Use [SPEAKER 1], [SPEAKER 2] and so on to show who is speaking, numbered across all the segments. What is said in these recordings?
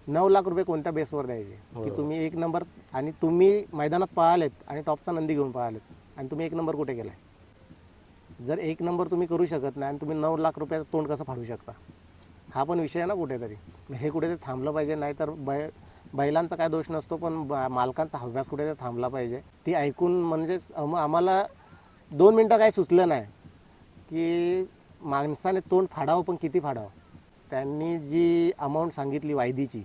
[SPEAKER 1] 9 लाख रुपये कोणत्या बेसवर द्यायचे की तुम्ही 1 नंबर आणि तुम्ही मैदानात पळालेत आणि टॉपचा नंदी घेऊन पळालेत आणि तुम्ही 1 नंबर कुठे केलाय? जर 1 नंबर तुम्ही करू शकत नाही आणि तुम्ही 9 लाख रुपयाचं तोंड कसं फाडू शकता? हा पण विषय आहे ना कुठेतरी. हे कुठेतरी थांबलं पाहिजे. नाही तर बैलांचा काय दोष नसतो, पण मालकांचा हव्यास कुठेतरी थांबला पाहिजे. ती ऐकून म्हणजे आम्हाला 2 मिनटं काही सुचलं नाही की माणसाने तोंड फाडावं, पण किती फाडावं. त्यांनी जी अमाऊंट सांगितली वायदीची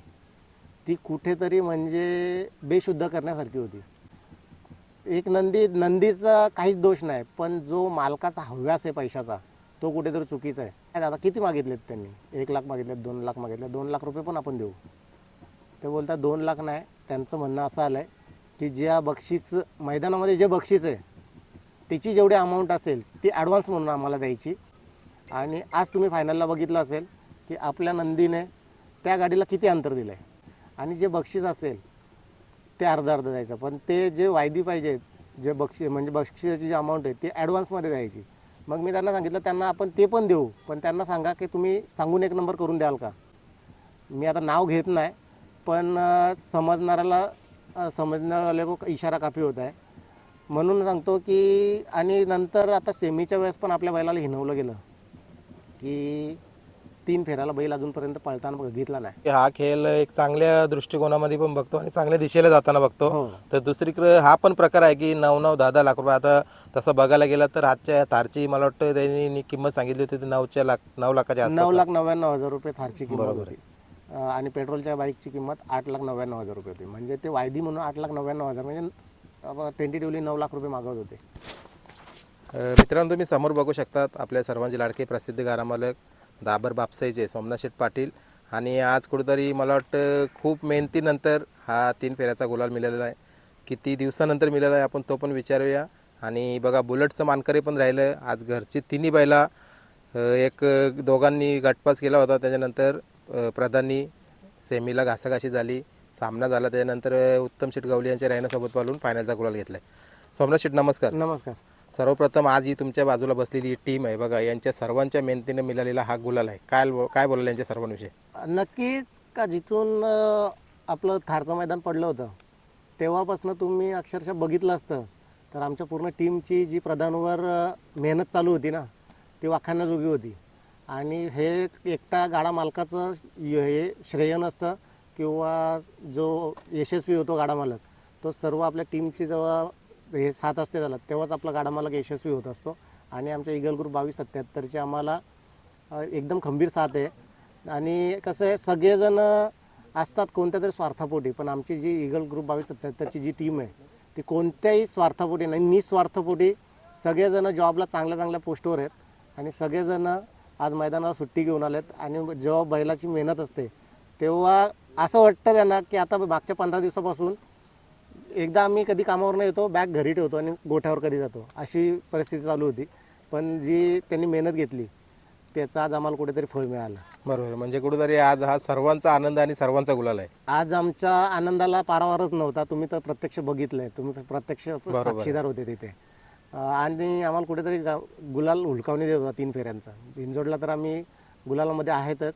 [SPEAKER 1] ती कुठेतरी म्हणजे बेशुद्ध करण्यासारखी होती. एक नंदीचा काहीच दोष नाही, पण जो मालकाचा हव्यास आहे पैशाचा तो कुठेतरी चुकीचा आहे. आता किती मागितलेत त्यांनी? 1 लाख मागितलेत, 2 लाख मागितले, 2 लाख रुपये पण आपण देऊ. ते बोलतात 2 लाख नाही. त्यांचं म्हणणं असं आलं आहे की ज्या बक्षीस मैदानामध्ये जे बक्षीस आहे त्याची जेवढी अमाऊंट असेल ती ॲडव्हान्स म्हणून आम्हाला द्यायची. आणि आज तुम्ही फायनलला बघितलं असेल की आपल्या नंदीने त्या गाडीला किती अंतर दिलं आहे आणि जे बक्षीस असेल ते अर्धा अर्ध द्यायचं. पण ते जे वायदी पाहिजे, जे म्हणजे बक्षिसाची जी अमाऊंट आहे ती ॲडव्हान्समध्ये द्यायची. मग मी त्यांना सांगितलं त्यांना आपण ते पण देऊ, पण त्यांना सांगा की तुम्ही सांगून 1 नंबर करून द्याल का. मी आता नाव घेत नाही, पण समजणाऱ्याला इशारा काफी होत आहे म्हणून सांगतो की. आणि नंतर आता सेमीच्या वेळेस पण आपल्या बैलाला हिणवलं गेलं की 3 फेऱ्याला बैल अजूनपर्यंत पळताना बघितला नाही.
[SPEAKER 2] हा खेळ एक चांगल्या दृष्टिकोनामध्ये पण बघतो आणि चांगल्या दिशेला जाताना बघतो.
[SPEAKER 1] हो.
[SPEAKER 2] तर दुसरीकडे हा पण प्रकार आहे की 9-9, 10-10 लाख रुपये. आता तसं बघायला गेलं तर आजच्या थारची मला वाटतं त्यांनी किंमत सांगितली होती 9 लाखाच्या आसपास.
[SPEAKER 1] 9,99,000 रुपये थारची किंमत होती. आणि पेट्रोलच्या बाईकची किंमत 8,99,000 रुपये होती. म्हणजे ते वायदी म्हणून 8,99,000 म्हणजे टेंटेटिव्हली 9 लाख रुपये मागवत होते.
[SPEAKER 2] मित्रांनो, तुम्ही समोर बघू शकतात आपल्या सर्वांचे लाडके प्रसिद्ध गारामालक दाबर बापसाईचे सोमनाथ शेठ पाटील. आणि आज कुठेतरी मला वाटतं खूप मेहनतीनंतर हा 3 फेऱ्याचा गुलाल मिळालेला आहे. किती दिवसानंतर मिळाला आहे आपण तो पण विचारूया. आणि बघा बुलेटचं मानकरी पण राहिलं. आज घरची तिन्ही बैला एक दोघांनी गटपास केला होता. त्याच्यानंतर प्रधाननी सेमीला घासाघाशी झाली, सामना झाला. त्याच्यानंतर उत्तम शेठ गवली यांच्या रायनासोबत पालून फायनलचा गुलाल घेतला आहे. सोमनाथ शेठ नमस्कार.
[SPEAKER 1] नमस्कार.
[SPEAKER 2] सर्वप्रथम आज ही तुमच्या बाजूला बसलेली टीम आहे बघा, यांच्या सर्वांच्या मेहनतीने मिळालेला हा गुलाल आहे. काय बोलाल यांच्या सर्वांविषयी?
[SPEAKER 1] नक्कीच का जिथून आपलं थारचं मैदान पडलं होतं तेव्हापासून तुम्ही अक्षरशः बघितलं असतं तर आमच्या पूर्ण टीमची जी प्रधानवर मेहनत चालू होती ना ती वाखाणण्याजोगी होती. आणि हे एकटा गाडा मालकाचं हे श्रेय नसतं किंवा जो यशस्वी होतो गाडा मालक तो सर्व आपल्या टीमची जेव्हा हे साथ असते त्याला तेव्हाच आपला गाडा मालक यशस्वी होत असतो. आणि आमच्या ईगल ग्रुप 2277ची आम्हाला एकदम खंबीर साथ आहे. आणि कसं आहे सगळेजण असतात कोणत्या तरी स्वार्थापोटी, पण आमची जी ईगल ग्रुप 2277ची जी टीम आहे ती कोणत्याही स्वार्थापोटी नाही, निस्वार्थपोटी सगळेजण जॉबला चांगल्या चांगल्या पोस्टवर आहेत. आणि सगळेजण आज मैदानाला सुट्टी घेऊन आलेत. आणि जेव्हा बैलाची मेहनत असते तेव्हा असं वाटतं त्यांना की आता मागच्या 15 दिवसापासून एकदा आम्ही कधी कामावर नाही येतो, बॅग घरी ठेवतो आणि गोठ्यावर कधी जातो, अशी परिस्थिती चालू होती. पण जी त्यांनी मेहनत घेतली त्याचा आज आम्हाला कुठेतरी फळ मिळालं.
[SPEAKER 2] बरोबर, म्हणजे कुठेतरी आज हा सर्वांचा आनंद आणि सर्वांचा गुलाल आहे.
[SPEAKER 1] आज आमच्या आनंदाला पारावारच नव्हता. तुम्ही तर प्रत्यक्ष बघितलंय, तुम्ही प्रत्यक्ष साक्षीदार होते तिथे. आणि आम्हाला कुठेतरी गुलाल हुलकावणी देत होता 3 फेऱ्यांचा. बिनजोडला तर आम्ही गुलालामध्ये आहेतच,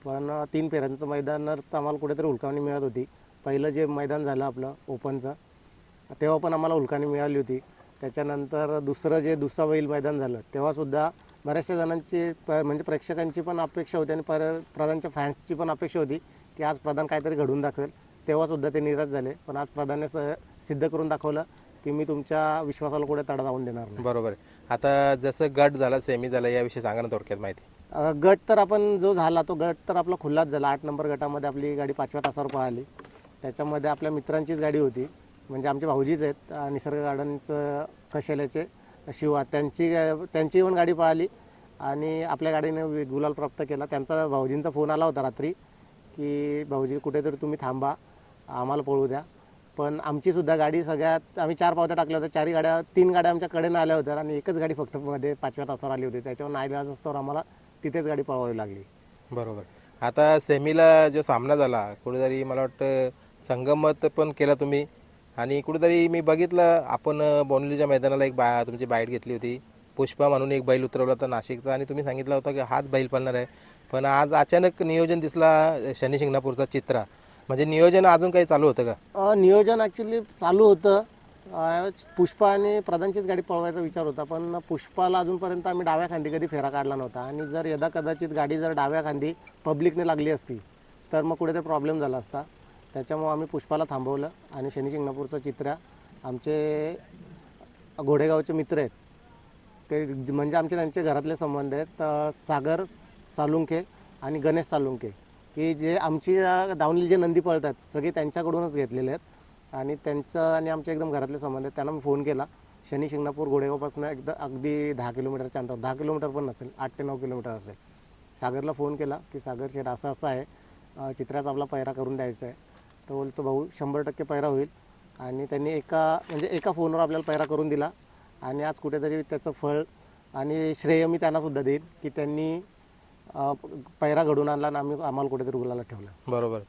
[SPEAKER 1] पण 3 फेऱ्यांचं मैदानावर तर आम्हाला कुठेतरी हुलकावणी मिळत होती. पहिलं जे मैदान झालं आपलं ओपनचं तेव्हा पण आम्हाला हुलकावणी मिळाली होती. त्याच्यानंतर दुसरा बैल मैदान झालं तेव्हासुद्धा बऱ्याचशा जणांची म्हणजे प्रेक्षकांची पण अपेक्षा होती आणि प्रधानच्या फॅन्सची पण अपेक्षा होती की आज प्रधान काहीतरी घडवून दाखवेल. तेव्हासुद्धा ते निराश झाले. पण आज प्रधानने सिद्ध करून दाखवलं की मी तुमच्या विश्वासाला कुठे तडा जाऊन देणार नाही.
[SPEAKER 2] बरोबर आहे. आता जसं गट झाला, सेमी झाला, याविषयी सांगा ना थोडक्यात माहिती.
[SPEAKER 1] गट तर आपण जो झाला तो गट तर आपला खुलाच झाला. 8 नंबर गटामध्ये आपली गाडी 5व्या तासावर पळाली. त्याच्यामध्ये आपल्या मित्रांचीच गाडी होती, म्हणजे आमचे भाऊजीच आहेत निसर्ग गार्डनचं कशेल्याचे शिवा, त्यांची पण गाडी पळाली आणि आपल्या गाडीने गुलाल प्राप्त केला. त्यांचा भाऊजींचा फोन आला होता रात्री की भाऊजी कुठेतरी तुम्ही थांबा, आम्हाला पळू द्या. पण आमचीसुद्धा गाडी सगळ्यात आम्ही 4 पावत्या टाकल्या होत्या. 3 गाड्या आमच्या कडेनं आल्या होत्या आणि एकच गाडी फक्त मध्ये 5व्या तासावर आली होती. त्याच्यावर नाईलाज असल्यावर आम्हाला तिथेच गाडी पळवावी लागली.
[SPEAKER 2] बरोबर. आता सेमीला जो सामना झाला कुठेतरी मला वाटतं संगमत पण केला तुम्ही. आणि कुठेतरी मी बघितलं आपण बोनलीच्या मैदानाला एक तुमची बाईट घेतली होती. पुष्पा म्हणून एक बैल उतरवला होता नाशिकचा आणि तुम्ही सांगितलं होतं की हाच बैल पळणार आहे. पण आज अचानक नियोजन दिसला शनी शिंगणापूरचा चित्रा. म्हणजे नियोजन अजून काही चालू होतं का?
[SPEAKER 1] नियोजन ॲक्च्युली चालू होतं. पुष्पा आणि प्रधानचीच गाडी पळवायचा विचार होता, पण पुष्पाला अजूनपर्यंत आम्ही डाव्या खांदी कधी फेरा काढला नव्हता. आणि जर यदा कदाचित गाडी जर डाव्या खांदी पब्लिकने लागली असती तर मग कुठेतरी प्रॉब्लेम झाला असता. त्याच्यामुळं आम्ही पुष्पाला थांबवलं. आणि शनी शिंगणापूरचा चित्र्या आमचे घोडेगावचे मित्र आहेत, ते म्हणजे आमचे त्यांचे घरातले संबंध आहेत. सागर सालुंखे आणि गणेश सालुंखे, की जे आमची दावणीला जे नंदी पळतात सगळे त्यांच्याकडूनच घेतलेले आहेत. आणि त्यांचं आणि आमचे एकदम घरातले संबंध आहेत. त्यांना मी फोन केला. शनी शिंगणापूर घोडेगावपासून एकदा अगदी 10 किलोमीटरच्या अंतर, 10 किलोमीटर पण नसेल, 8 ते 9 किलोमीटर असेल. सागरला फोन केला की सागर शेठ असं असं आहे, चित्राचा आपला पैरा करून द्यायचा आहे. तो बोलतो भाऊ 100% पैरा होईल. आणि त्यांनी एका फोनवर आपल्याला पैरा करून दिला. आणि आज कुठेतरी त्याचं फळ आणि श्रेय मी त्यांनासुद्धा देईन की त्यांनी पैरा घडून आणला आणि आम्हाला कुठेतरी गुलाला ठेवलं.
[SPEAKER 2] बरोबर.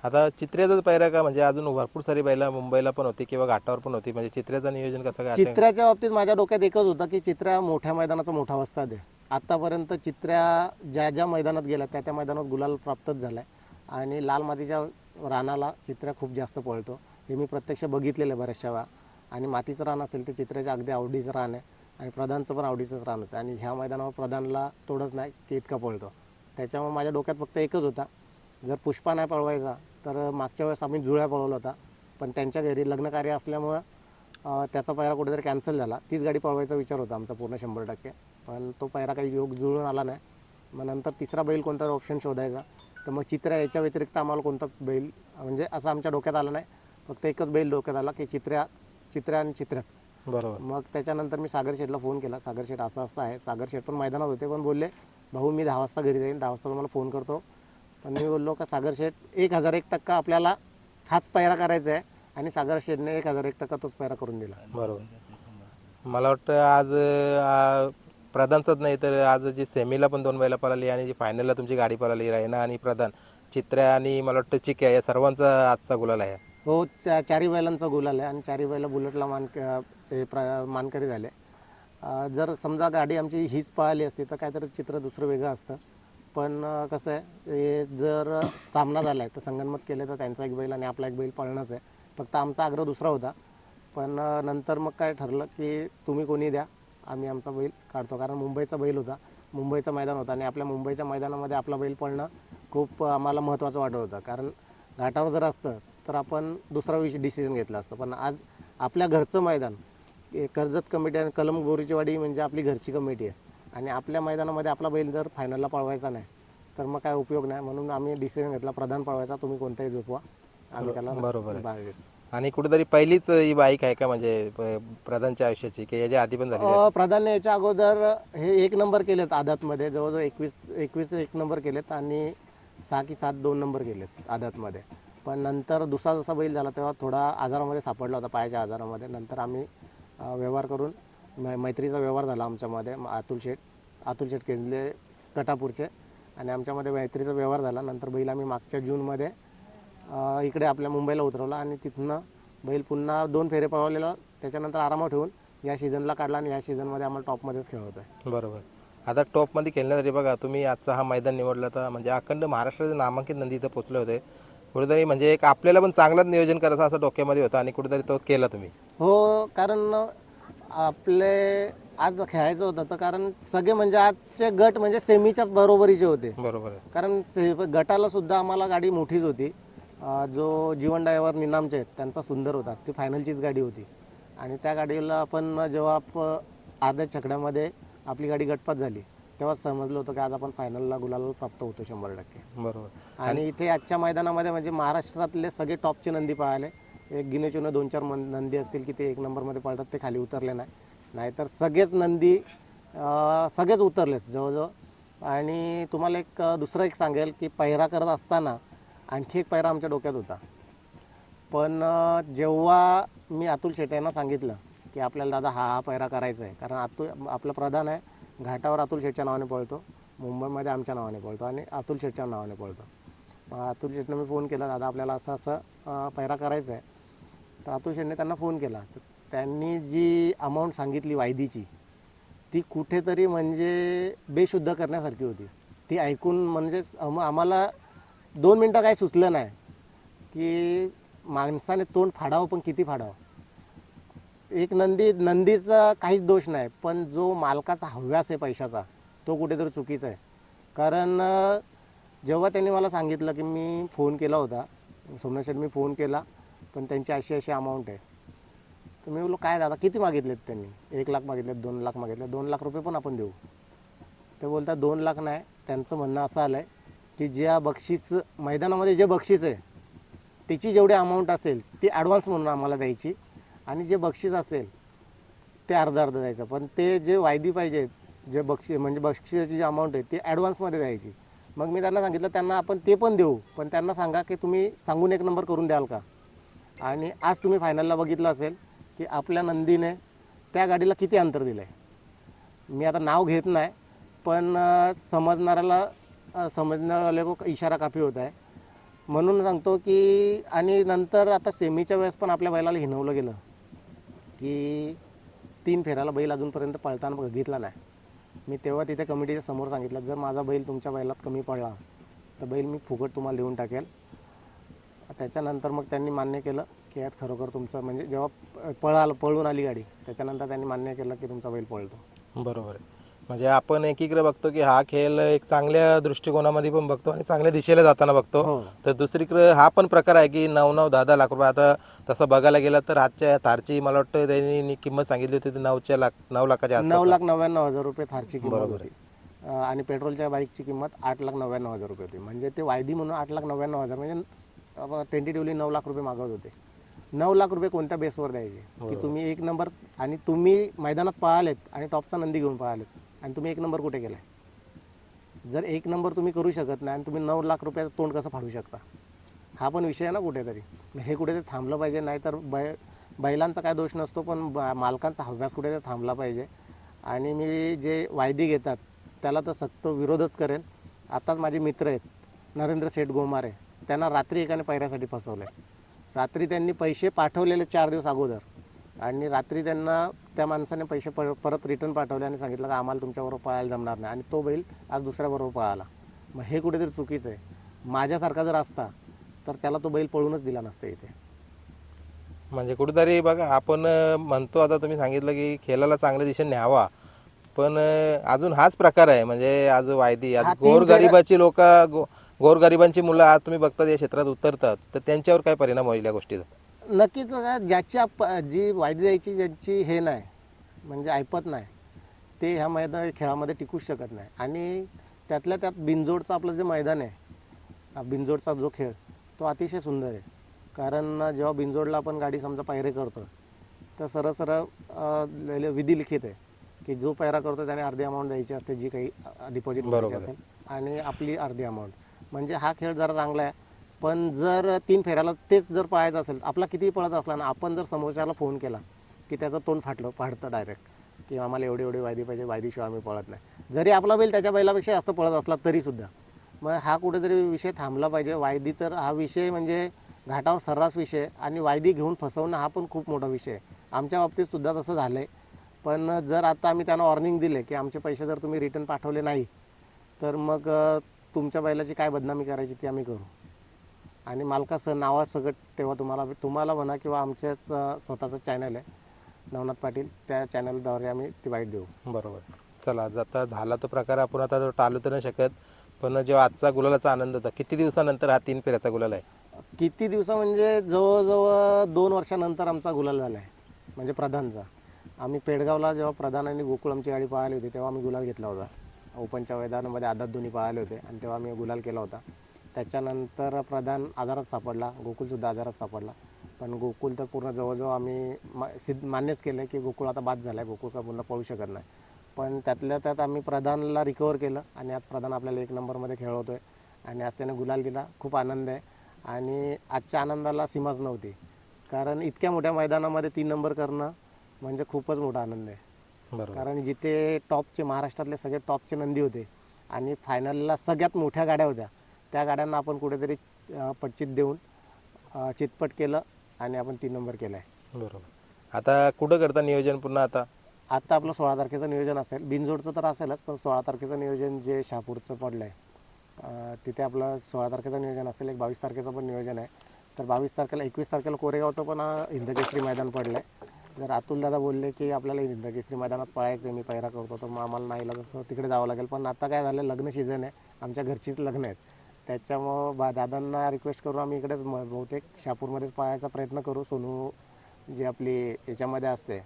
[SPEAKER 2] आता चित्र्याचाच पैरा का, म्हणजे अजून भरपूर सारी बैला मुंबईला पण होती किंवा घाटावर पण होती, म्हणजे चित्र्याचं नियोजन कसं काय?
[SPEAKER 1] चित्र्याच्या बाबतीत माझ्या डोक्यात एकच होतं की चित्र्या मोठ्या मैदानाचा मोठा वस्ताद आहे. आत्तापर्यंत चित्र्या ज्या मैदानात गेल्या त्या मैदानात गुलाल प्राप्तच झाला आहे. आणि लाल मातीच्या रानाला चित्र्या खूप जास्त पळतो, हे मी प्रत्यक्ष बघितलेलं आहे बऱ्याचशा वेळा. आणि मातीचं रान असेल ते चित्र्याच्या अगदी आवडीचं रान आहे. आणि प्रधानचं पण आवडीचंच रान होतं. आणि ह्या मैदानावर प्रधानला तोडच नाही की इतका पळतो. त्याच्यामुळे माझ्या डोक्यात फक्त एकच होता, जर पुष्पा नाही पळवायचा तर मागच्या वेळेस आम्ही जुळ्या पळवला होता, पण त्यांच्या घरी लग्नकार्य असल्यामुळं त्याचा पैरा कुठेतरी कॅन्सल झाला. तीच गाडी पळवायचा विचार होता आमचा पूर्ण 100%, पण तो पैरा काही योग जुळून आला नाही. मग नंतर तिसरा बैल कोणता ऑप्शन शोधायचा, तर मग चित्र्या याच्या व्यतिरिक्त आम्हाला कोणताच बैल म्हणजे असं आमच्या डोक्यात आलं नाही. फक्त एकच बैल डोक्यात आला की चित्र्या आणि चित्र्याच.
[SPEAKER 2] बरोबर.
[SPEAKER 1] मग त्याच्यानंतर मी सागर शेठला फोन केला. सागर शेठ असं असं आहे. सागर शेठ पण मैदानात होते, पण बोलले भाऊ मी 10 वाजता घरी जाईन, 10 वाजता तुम्हाला फोन करतो. पण मी बोललो का सागर शेठ 1001% आपल्याला हाच पैरा करायचा आहे. आणि सागर शेठने 1001% तोच पैरा करून दिला.
[SPEAKER 2] बरोबर. मला वाटतं आज प्रधानचंच नाही तर आज जी सेमीला पण 2 बैला पळाली आणि जी फायनलला तुमची गाडी पळाली रैना आणि प्रधान, चित्र्या आणि मला वाटतं चिक्या, या सर्वांचा आजचा गुलाल आहे.
[SPEAKER 1] हो, चारी बैलांचा गुलाल आहे. आणि चारी बैला बुलेटला मानकरी झाले. जर समजा गाडी आमची हीच पळाली असती तर काहीतरी चित्र दुसरं वेगळं असतं. पण कसं आहे, हे जर सामना झाला आहे तर संगनमत केले तर त्यांचा एक बैल आणि आपला एक बैल पळणंच आहे. फक्त आमचा आग्रह दुसरा होता. पण नंतर मग काय ठरलं की तुम्ही कोणी द्या, आम्ही आमचा बैल काढतो. कारण मुंबईचा बैल होता, मुंबईचं मैदान होतं. आणि आपल्या मुंबईच्या मैदानामध्ये आपला बैल पळणं खूप आम्हाला महत्त्वाचं वाटत होतं. कारण घाटावर जर असतं तर आपण दुसरा डिसिजन घेतला असतं. पण आज आपल्या घरचं मैदान, कर्जत कमिटी आणि कलम गोरीचीवाडी म्हणजे आपली घरची कमिटी आहे. आणि आपल्या मैदानामध्ये आपला बैल जर फायनलला पळवायचा नाही तर मग काय उपयोग नाही. म्हणून आम्ही डिसिजन घेतला प्रधान पळवायचा, तुम्ही कोणताही झोपवा, आम्ही त्याला
[SPEAKER 2] बरोबर आहे.
[SPEAKER 1] बाहेर देतो.
[SPEAKER 2] आणि कुठेतरी पहिलीच ही बाईक आहे का म्हणजे प्रधानच्या आयुष्याची, की याच्या आधी पण झाली?
[SPEAKER 1] प्रधानने याच्या अगोदर हे 1 नंबर केलेत आदातमध्ये, जवळजवळ 21 1 नंबर केलेत आणि 6 की 7 2 नंबर केलेत आदातमध्ये. पण नंतर दुसरा जसा बैल झाला तेव्हा थोडा आजारामध्ये सापडला होता, पायाच्या आजारामध्ये. नंतर आम्ही व्यवहार करून मैत्रीचा व्यवहार झाला आमच्यामध्ये. अतुल शेठ केंजले कटापूरचे, आणि आमच्यामध्ये मैत्रीचा व्यवहार झाला. नंतर बैल आम्ही मागच्या जूनमध्ये इकडे आपल्या मुंबईला उतरवला. आणि तिथनं बैल पुन्हा 2 फेरे पळवलेला, त्याच्यानंतर आरामात ठेवून या सीझनला काढला. आणि या सीझनमध्ये आम्हाला टॉपमध्येच खेळवतो आहे.
[SPEAKER 2] बरोबर. आता टॉपमध्ये खेळण्यासाठी बघा तुम्ही आजचा हा मैदान निवडला, तर म्हणजे अखंड महाराष्ट्राचे नामांकित नंदी इथं पोचले होते. कुठेतरी म्हणजे एक आपल्याला पण चांगलंच नियोजन करायचं असं डोक्यामध्ये होतं आणि कुठेतरी तो केला तुम्ही.
[SPEAKER 1] हो, कारण आपले आज खेळायचं होतं तर कारण सगळे म्हणजे आजचे गट म्हणजे सेमीच्या बरोबरीचे होते.
[SPEAKER 2] बरोबर आहे.
[SPEAKER 1] कारण गटाला सुद्धा आम्हाला गाडी मोठीच होती. जो जीवन ड्रायव्हर निनामचे आहेत त्यांचा सुंदर होता, ती फायनलचीच गाडी होती. आणि त्या गाडीला आपण जेव्हा आध्या छकड्यामध्ये आपली गाडी गटपात झाली तेव्हा समजलं होतं की आज आपण फायनलला गुलाल प्राप्त होतो 100%.
[SPEAKER 2] बरोबर.
[SPEAKER 1] आणि इथे आजच्या मैदानामध्ये म्हणजे महाराष्ट्रातले सगळे टॉपचे नंदी पळाले. एक गिनेचुने 2-4 नंदी असतील की ते 1 नंबरमध्ये पळतात, ते खाली उतरले नाही. नाहीतर सगळेच नंदी सगळेच उतरलेत जवळजवळ. आणि तुम्हाला दुसरं एक सांगेल की पैरा करत असताना आणखी एक पैरा आमच्या डोक्यात होता. पण जेव्हा मी अतुल शेट यांना सांगितलं की आपल्याला दादा हा पैरा करायचा आहे, कारण आपला प्रधान आहे, घाटावर अतुल शेटच्या नावाने पळतो, मुंबईमध्ये आमच्या नावाने पळतो आणि अतुल शेटच्या नावाने पळतो. अतुल शेटनं मी फोन केला, दादा आपल्याला असं पैरा करायचा आहे. तर अतुल शेटने त्यांना फोन केला. तर त्यांनी जी अमाऊंट सांगितली वायदीची, ती कुठेतरी म्हणजे बेशुद्ध करण्यासारखी होती. ती ऐकून म्हणजे आम्हाला 2 मिनटं काही सुचलं नाही की माणसाने तोंड फाडावं, पण किती फाडावं. एक नंदीचा काहीच दोष नाही, पण जो मालकाचा हव्यास आहे पैशाचा, तो कुठेतरी चुकीचा आहे. कारण जेव्हा त्यांनी मला सांगितलं की मी फोन केला होता सोमनाथ शेठ, मी फोन केला पण त्यांची अशी अमाऊंट आहे. तर मी बोललो काय दादा किती मागितलेत त्यांनी? 1 लाख मागितलेत, 2 लाख मागितले, 2 लाख रुपये पण आपण देऊ. ते बोलतात 2 लाख नाही. त्यांचं म्हणणं असं आलं आहे की ज्या बक्षीस मैदानामध्ये जे बक्षीस आहे त्याची जेवढी अमाऊंट असेल ती ॲडव्हान्स म्हणून आम्हाला द्यायची, आणि जे बक्षीस असेल ते अर्ध द्यायचं. पण ते जे वायदी पाहिजे, जे म्हणजे बक्षिसाची जी अमाऊंट आहे ती ॲडव्हान्समध्ये द्यायची. मग मी त्यांना सांगितलं त्यांना आपण ते पण देऊ, पण त्यांना सांगा की तुम्ही सांगून 1 नंबर करून द्याल का. आणि आज तुम्ही फायनलला बघितलं असेल की आपल्या नंदीने त्या गाडीला किती अंतर दिलं आहे. मी आता नाव घेत नाही, पण समजणाऱ्याला को इशारा काफी होत आहे. म्हणून सांगतो की, आणि नंतर आता सेमीच्या वेळेस पण आपल्या बैलाला हिणवलं गेलं की 3 फेऱ्याला बैल अजूनपर्यंत पळताना बघितला नाही. मी तेव्हा तिथे कमिटीच्या समोर सांगितलं जर माझा बैल तुमच्या बैलात कमी पडला तर बैल मी फुकट तुम्हाला देऊन टाकेल. त्याच्यानंतर मग त्यांनी मान्य केलं की यात खरोखर तुमचं म्हणजे जेव्हा पळून आली गाडी त्याच्यानंतर त्यांनी मान्य केलं की तुमचा बैल पळतो.
[SPEAKER 2] बरोबर आहे. म्हणजे आपण एकीकडे बघतो की हा खेळ एक चांगल्या दृष्टिकोनामध्ये पण बघतो आणि चांगल्या दिशेला जाताना बघतो.
[SPEAKER 1] हो.
[SPEAKER 2] तर दुसरीकडे हा पण प्रकार आहे की 9-9, 10-10 लाख रुपये. आता तसं बघायला गेलं तर आजच्या थारची मला वाटतं त्यांनी किंमत सांगितली होती ती 9 लाखाच्या आसपास.
[SPEAKER 1] 9,99,000 रुपये थारची किंमत होती. आणि पेट्रोलच्या बाईकची किंमत 8,99,000 रुपये होती. म्हणजे ते वायदी म्हणून 8,99,000 म्हणजे टेंटेटिव्हली 9 लाख रुपये मागत होते. 9 लाख रुपये कोणत्या बेसवर द्यायचे की तुम्ही 1 नंबर आणि तुम्ही मैदानात पळालेत आणि टॉपचा नंदी घेऊन पळालेत आणि तुम्ही 1 नंबर कुठे केलाय? जर 1 नंबर तुम्ही करू शकत नाही आणि तुम्ही 9 लाख रुपयाचं तोंड कसं फाडू शकता? हा पण विषय आहे ना कुठेतरी. हे कुठेतरी थांबलं पाहिजे. नाही तर बैलांचा काय दोष नसतो, पण मालकांचा हव्यास कुठेतरी थांबला पाहिजे. आणि मी जे वायदी घेतात त्याला तर सक्त विरोधच करेन. आताच माझे मित्र आहेत नरेंद्र शेठ गोमारे, त्यांना रात्री एकाने पैऱ्यासाठी फसवलं आहे. रात्री त्यांनी पैसे पाठवलेले 4 दिवस अगोदर, आणि रात्री त्यांना त्या माणसाने पैसे परत रिटर्न पाठवले आणि सांगितलं का आम्हाला तुमच्याबरोबर पळायला जमणार नाही, आणि तो बैल आज दुसऱ्याबरोबर पळाला. मग हे कुठेतरी चुकीचं आहे. माझ्यासारखा जर असता तर त्याला तो बैल पळूनच दिला नसता इथे.
[SPEAKER 2] म्हणजे कुठेतरी बघा आपण म्हणतो, आता तुम्ही सांगितलं की खेळाला चांगल्या दिशेने न्यावा, पण अजून हाच प्रकार आहे. म्हणजे आज वायदी, आज गोरगरिबाची लोक, गोरगरिबांची मुलं आज तुम्ही बघतात या क्षेत्रात उतरतात, तर त्यांच्यावर काय परिणाम होईल या गोष्टीचा?
[SPEAKER 1] नक्कीच. ज्याची जी वायदी द्यायची ज्यांची हे नाही म्हणजे ऐपत नाही ते ह्या मैदान खेळामध्ये टिकूच शकत नाही. आणि त्यातल्या त्यात बिनजोडचं आपलं जे मैदान आहे, बिनजोडचा जो खेळ तो अतिशय सुंदर आहे. कारण जेव्हा बिनजोडला आपण गाडी समजा पायरे करतो तर सरळ विधी लिखित आहे की जो पायरा करतो त्याने अर्धी अमाऊंट द्यायची असते, जी काही डिपॉझिट करायची असेल, आणि आपली अर्धी अमाऊंट. म्हणजे हा खेळ जरा चांगला आहे. पण जर 3 फेऱ्याला तेच जर पळायचं असेल, आपला कितीही पळत असला ना, आपण जर समोरच्याला फोन केला की त्याचं तोंड फाडतं डायरेक्ट की आम्हाला एवढी वायदी पाहिजे, वायदीशिवाय आम्ही पळत नाही, जरी आपला बैल त्याच्या बैलापेक्षा जास्त पळत असला तरीसुद्धा. मग हा कुठेतरी विषय थांबला पाहिजे. वायदी तर हा विषय म्हणजे घाटावर सर्रास विषय, आणि वायदी घेऊन फसवणं हा पण खूप मोठा विषय आहे. आमच्या बाबतीत सुद्धा तसं झालं आहे. पण जर आता आम्ही त्यांना वॉर्निंग दिले की आमचे पैसे जर तुम्ही रिटर्न पाठवले नाही तर मग तुमच्या बैलाची काय बदनामी करायची ती आम्ही करू, आणि मालकाचं नावासकट तेव्हा तुम्हाला म्हणा किंवा आमच्याच स्वतःचं चॅनल आहे नवनाथ पाटील, त्या चॅनलद्वारे आम्ही ती वाईट देऊ.
[SPEAKER 2] बरोबर. चला, आता झाला तो प्रकार, आपण आता तो टाळू तर नाही शकत, पण जेव्हा आजचा गुलालाचा आनंद होता, किती दिवसानंतर हा 3 फेऱ्याचा गुलाल आहे?
[SPEAKER 1] किती दिवसा म्हणजे जवळजवळ 2 वर्षानंतर आमचा गुलाल झाला आहे, म्हणजे प्रधानचा. आम्ही पेडगावला जेव्हा प्रधान आणि गोकुळ आमची गाडी पाहायला होती तेव्हा आम्ही गुलाल घेतला होता. ओपनच्या मैदानामध्ये आदात दोन्ही पाहायला होते आणि तेव्हा आम्ही गुलाल केला होता. त्याच्यानंतर प्रधान आजारात सापडला, गोकुळसुद्धा आजारात सापडला. पण गोकुळ तर पूर्ण जवळजवळ आम्ही मान्यच केलं की गोकुळ आता बाद झाला आहे, गोकुळ का पुन्हा पळू शकत नाही. पण त्यातल्या त्यात आम्ही प्रधानला रिकवर केलं आणि आज प्रधान आपल्याला 1 नंबरमध्ये खेळवतो आहे आणि आज त्याने गुलाल दिला. खूप आनंद आहे आणि आजच्या आनंदाला सीमाच नव्हती, कारण इतक्या मोठ्या मैदानामध्ये 3 नंबर करणं म्हणजे खूपच मोठा आनंद आहे.
[SPEAKER 2] बरोबर.
[SPEAKER 1] कारण जिथे टॉपचे महाराष्ट्रातले सगळे टॉपचे नंदी होते आणि फायनलला सगळ्यात मोठ्या गाड्या होत्या, त्या गाड्यांना आपण कुठेतरी पटचित देऊन चितपट केलं आणि आपण 3 नंबर केला आहे.
[SPEAKER 2] बरोबर. आता कुठं करता नियोजन पुन्हा? आता
[SPEAKER 1] आपलं 16 तारखेचं नियोजन असेल, बिनजोडचं तर असेलच, पण 16 तारखेचं नियोजन जे शहापूरचं पडलं आहे तिथे आपलं 16 तारखेचं नियोजन असेल. एक 22 तारखेचं पण नियोजन आहे. तर 21 तारखेला कोरेगावचं पण हिंदकेसरी मैदान पडलं आहे. जर अतुल दादा बोलले की आपल्याला हिंदकेसरी मैदानात पळायचं मी पैरा करतो, तर मग आम्हाला नाही लागत तसं तिकडे जावं लागेल. पण आता काय झालं, लग्न सीझन आहे, आमच्या घरचीच लग्न आहेत, त्याच्यामुळं दादांना रिक्वेस्ट करून आम्ही इकडेच बहुतेक शहापूरमध्येच पळायचा प्रयत्न करू. सोनू जी आपली याच्यामध्ये असते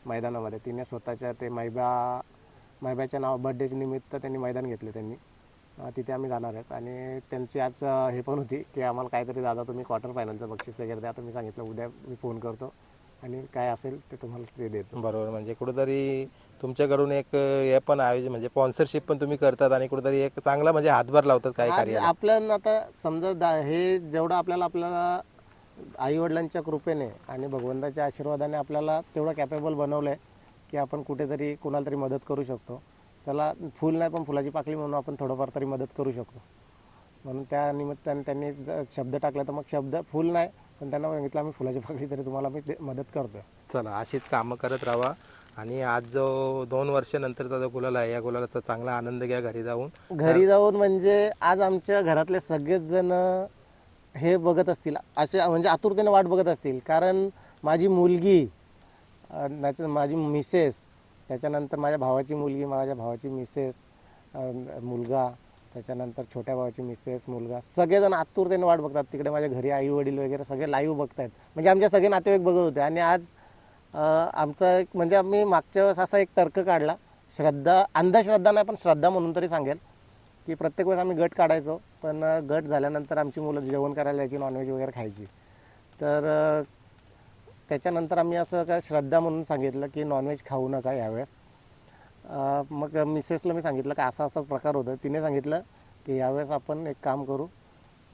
[SPEAKER 1] मैदानामध्ये, तिने स्वतःच्या ते मैबाच्या नाव बड्डेच्या निमित्त त्यांनी मैदान घेतले त्यांनी, तिथे आम्ही जाणार आहेत. आणि त्यांची आज हे पण होती की आम्हाला काहीतरी दादा तुम्ही क्वार्टर फायनलचं बक्षीस वगैरे द्या. तर मी सांगितलं उद्या मी फोन करतो आणि काय असेल ते तुम्हाला ते देतो.
[SPEAKER 2] बरोबर, म्हणजे कुठेतरी तुमच्याकडून एक हे पण आयोजन म्हणजे स्पॉन्सरशिप पण तुम्ही करतात आणि कुठेतरी एक चांगला म्हणजे हातभार लावतात काही कार्याला.
[SPEAKER 1] आपल्याला आता समजा हे जेवढं आपल्याला आई वडिलांच्या कृपेने आणि भगवंताच्या आशीर्वादाने आपल्याला तेवढं कॅपेबल बनवलं आहे की आपण कुठेतरी कोणाला तरी मदत करू शकतो. त्याला फुल नाही पण फुलाची पाकळी म्हणून आपण थोडंफार तरी मदत करू शकतो. म्हणून त्या निमित्ताने त्यांनी शब्द टाकला, तर मग शब्द फुल नाही पण त्यांना सांगितलं आम्ही फुलाची पाकळी तरी तुम्हाला मी मदत करतो.
[SPEAKER 2] चला अशीच कामं करत राहा आणि आज जो 2 वर्षानंतरचा जो गुलाल आहे, या गुलालाचा चांगला आनंद घ्या घरी जाऊन. म्हणजे आज आमच्या घरातले सगळेच जण हे बघत असतील, असे म्हणजे आतुरतेने वाट बघत असतील. कारण माझी मुलगी, माझी मिसेस, त्याच्यानंतर माझ्या भावाची मुलगी, माझ्या भावाची मिसेस, मुलगा, त्याच्यानंतर छोट्या भावाची मिसेस, मुलगा, सगळेजण आतुरतेने वाट बघतात. तिकडे माझ्या घरी आई वडील वगैरे सगळे लाईव्ह बघतायत. म्हणजे आमचे सगळे नातेवाईक बघत होते. आणि आज आमचा एक म्हणजे आम्ही मागच्या वेळेस असा एक तर्क काढला, अंधश्रद्धा नाही पण श्रद्धा म्हणून तरी सांगेल, की प्रत्येक वेळेस आम्ही गट काढायचो, पण गट झाल्यानंतर आमची मुलं जेवण करायला यायची, नॉनव्हेज वगैरे खायची. तर त्याच्यानंतर आम्ही असं काय श्रद्धा म्हणून सांगितलं की नॉनव्हेज खाऊ नका यावेळेस. मग मिसेसला मी सांगितलं की असा प्रकार होता. तिने सांगितलं की यावेळेस आपण एक काम करू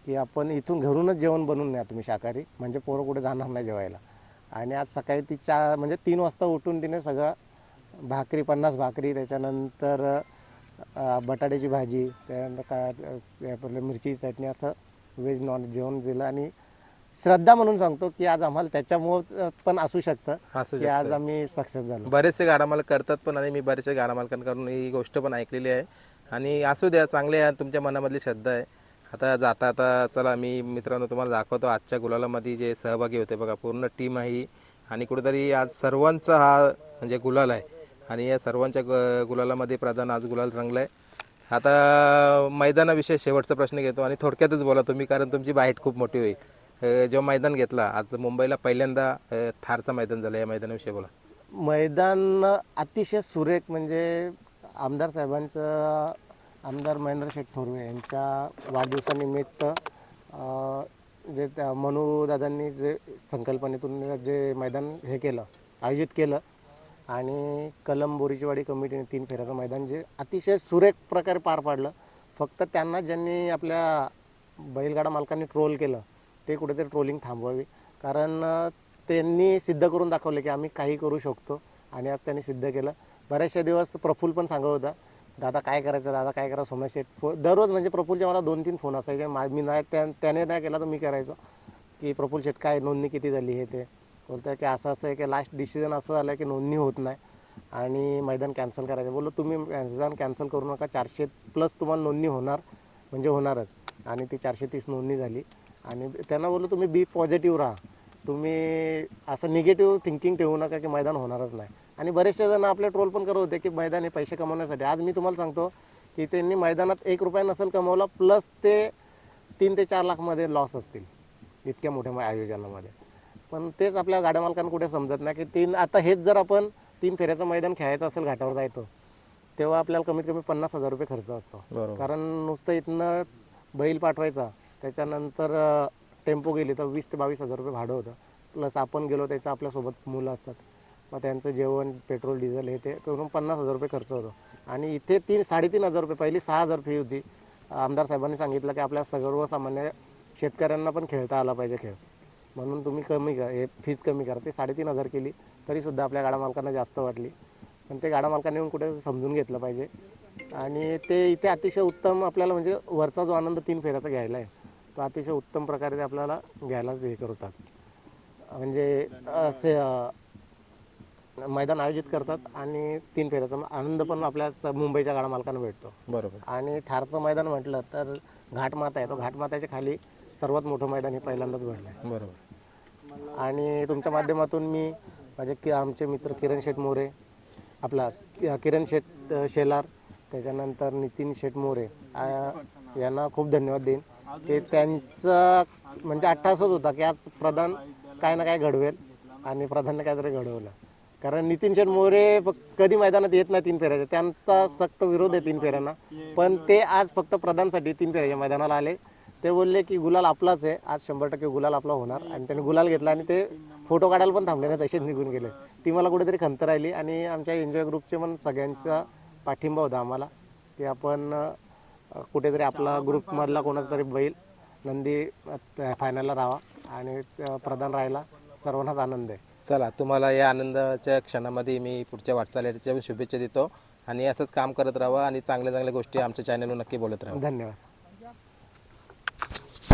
[SPEAKER 2] की आपण इथून घरूनच जेवण बनवून न्या तुम्ही शाकाहारी, म्हणजे पोरं कुठे जाणार नाही जेवायला. आणि आज सकाळी ती 3 वाजता उठून तिने सगळं भाकरी, 50 भाकरी, त्याच्यानंतर बटाट्याची भाजी, त्यानंतर आपलं मिरची चटणी, असं व्हेज नॉन जेवण दिलं. आणि श्रद्धा म्हणून सांगतो की आज आम्हाला त्याच्यामुळं पण असू शकतं की आज आम्ही सक्सेस झालो. बरेचसे गाडा मालक करतात पण, आणि मी बरेचसे गाडा मालकांकडून ही गोष्ट पण ऐकलेली आहे. आणि असू द्या, चांगले आहे, तुमच्या मनामधली श्रद्धा आहे. आता जाता चला मी मित्रांनो तुम्हाला दाखवतो आजच्या गुलालामध्ये जे सहभागी होते बघा, पूर्ण टीम आहे. आणि कुठेतरी आज सर्वांचा हा म्हणजे गुलाल आहे आणि या सर्वांच्या गुलालामध्ये प्रधान आज गुलाल रंगला आहे. आता मैदानाविषयी शेवटचा प्रश्न घेतो आणि थोडक्यातच बोला तुम्ही, कारण तुमची बाईट खूप मोठी होईल. जेव्हा मैदान घेतला आज मुंबईला पहिल्यांदा थारचं मैदान झालं, या मैदानाविषयी बोला.
[SPEAKER 1] मैदान अतिशय सुरेख, म्हणजे आमदार साहेबांचं, आमदार महेंद्र शेठ थोरवे यांच्या वाढदिवसानिमित्त जे त्या मनूदादांनी जे संकल्पनेतून जे मैदान हे केलं, आयोजित केलं, आणि कलम बोरीचीवाडी कमिटीने 3 फेऱ्याचं मैदान जे अतिशय सुरेख प्रकारे पार पाडलं. फक्त त्यांना ज्यांनी आपल्या बैलगाडा मालकांनी ट्रोल केलं ते कुठेतरी ट्रोलिंग थांबवावी, कारण त्यांनी सिद्ध करून दाखवले की आम्ही काही करू शकतो. आणि आज त्यांनी सिद्ध केलं. बऱ्याचशा दिवस प्रफुल्ल पण सांगत होता, दादा काय करायचं, दादा काय करायचं. सोमेश शेठ दररोज म्हणजे प्रफुल्लचे मला 2-3 फोन असायचे. मी नाही त्याने नाही केला तर मी करायचो की प्रफुल्ल शेठ काय नोंदणी किती झाली, हे ते बोलतं की असं आहे की लास्ट डिसिजन असं झालं की नोंदणी होत नाही आणि मैदान कॅन्सल करायचं. बोललो तुम्ही मैदान कॅन्सल करू नका, 400+ तुम्हाला नोंदणी होणार म्हणजे होणारच. आणि ती 430 नोंदणी झाली. आणि त्यांना बोललो तुम्ही बी पॉझिटिव्ह राहा, तुम्ही असं निगेटिव्ह थिंकिंग ठेवू नका की मैदान होणारच नाही. आणि बरेचसे जण आपले ट्रोल पण करत होते की मैदान हे पैसे कमवण्यासाठी. आज मी तुम्हाला सांगतो की त्यांनी मैदानात 1 रुपया नसेल कमवला, प्लस ते 3 ते 4 लाखमध्ये लॉस असतील इतक्या मोठ्या आयोजनामध्ये. पण तेच आपल्या गाड्या मालकांना कुठे समजत नाही की आता हेच जर आपण 3 फेऱ्याचं मैदान खेळायचं असेल, घाटावर जायचं, तेव्हा आपल्याला कमीत कमी 50,000 रुपये खर्च असतो. कारण नुसतं इथनं बैल पाठवायचा, त्याच्यानंतर टेम्पो गेली तर 20,000 ते 22,000 रुपये भाडं होतं. प्लस आपण गेलो त्याचं आपल्यासोबत मुलं असतात, मग त्यांचं जेवण, पेट्रोल, डिझेल हे ते करून 50,000 रुपये खर्च होतो. आणि इथे 3,500 रुपये, पहिली 6,000 फी होती. आमदार साहेबांनी सांगितलं की आपल्या सर्वसामान्य शेतकऱ्यांना पण खेळता आला पाहिजे खेळ, म्हणून तुम्ही कमी करा, हे फीस कमी करा. ते 3,500 केली तरीसुद्धा आपल्या गाडा मालकांना जास्त वाटली. पण ते गाडा मालकांनी येऊन कुठे समजून घेतलं पाहिजे. आणि ते इथे अतिशय उत्तम आपल्याला म्हणजे वरचा जो आनंद 3 फेऱ्याचा घ्यायला आहे तो अतिशय उत्तम प्रकारे ते आपल्याला घ्यायला हे करतात. म्हणजे असे मैदान आयोजित करतात आणि 3 फेऱ्याचा आनंद पण आपल्या मुंबईच्या गाडा मालकांना भेटतो.
[SPEAKER 2] बरोबर.
[SPEAKER 1] आणि थारचं मैदान म्हटलं तर घाटमाता आहे, तो घाटमाताच्या खाली सर्वात मोठं मैदान हे पहिल्यांदाच भरलं आहे.
[SPEAKER 2] बरोबर.
[SPEAKER 1] आणि तुमच्या माध्यमातून मी आमचे मित्र किरण शेठ मोरे, आपला किरण शेठ शेलार, त्याच्यानंतर नितीन शेठ मोरे यांना खूप धन्यवाद देईन की त्यांचा म्हणजे अट्टासच होता की आज प्रधान काय ना काय घडवेल आणि प्रधानने काहीतरी घडवलं. कारण नितीन शेठ मोरे कधी मैदानात येत नाही 3 फेऱ्याच्या, त्यांचा सक्त विरोध आहे 3 फेऱ्यांना, पण ते आज फक्त प्रधानसाठी 3 फेऱ्याच्या मैदानाला आले. ते बोलले की गुलाल आपलाच आहे, आज 100% गुलाल आपला होणार. आणि त्यांनी गुलाल घेतला आणि ते फोटो काढायला पण थांबले नाही, तसेच निघून गेले. ती मला कुठेतरी खंत राहिली. आणि आमच्या एन्जॉय ग्रुपचे पण सगळ्यांचा पाठिंबा होता आम्हाला की आपण कुठेतरी आपला ग्रुपमधला कोणाचा तरी बैल नंदी फायनलला राहावा आणि प्रधान राहायला सर्वांनाच आनंद आहे.
[SPEAKER 2] चला, तुम्हाला या आनंदाच्या क्षणामध्ये मी पुढच्या वाटचालीच्या शुभेच्छा देतो आणि असंच काम करत राहा आणि चांगल्या चांगल्या गोष्टी आमच्या चॅनलवर नक्की बोलत राहा.
[SPEAKER 1] धन्यवाद.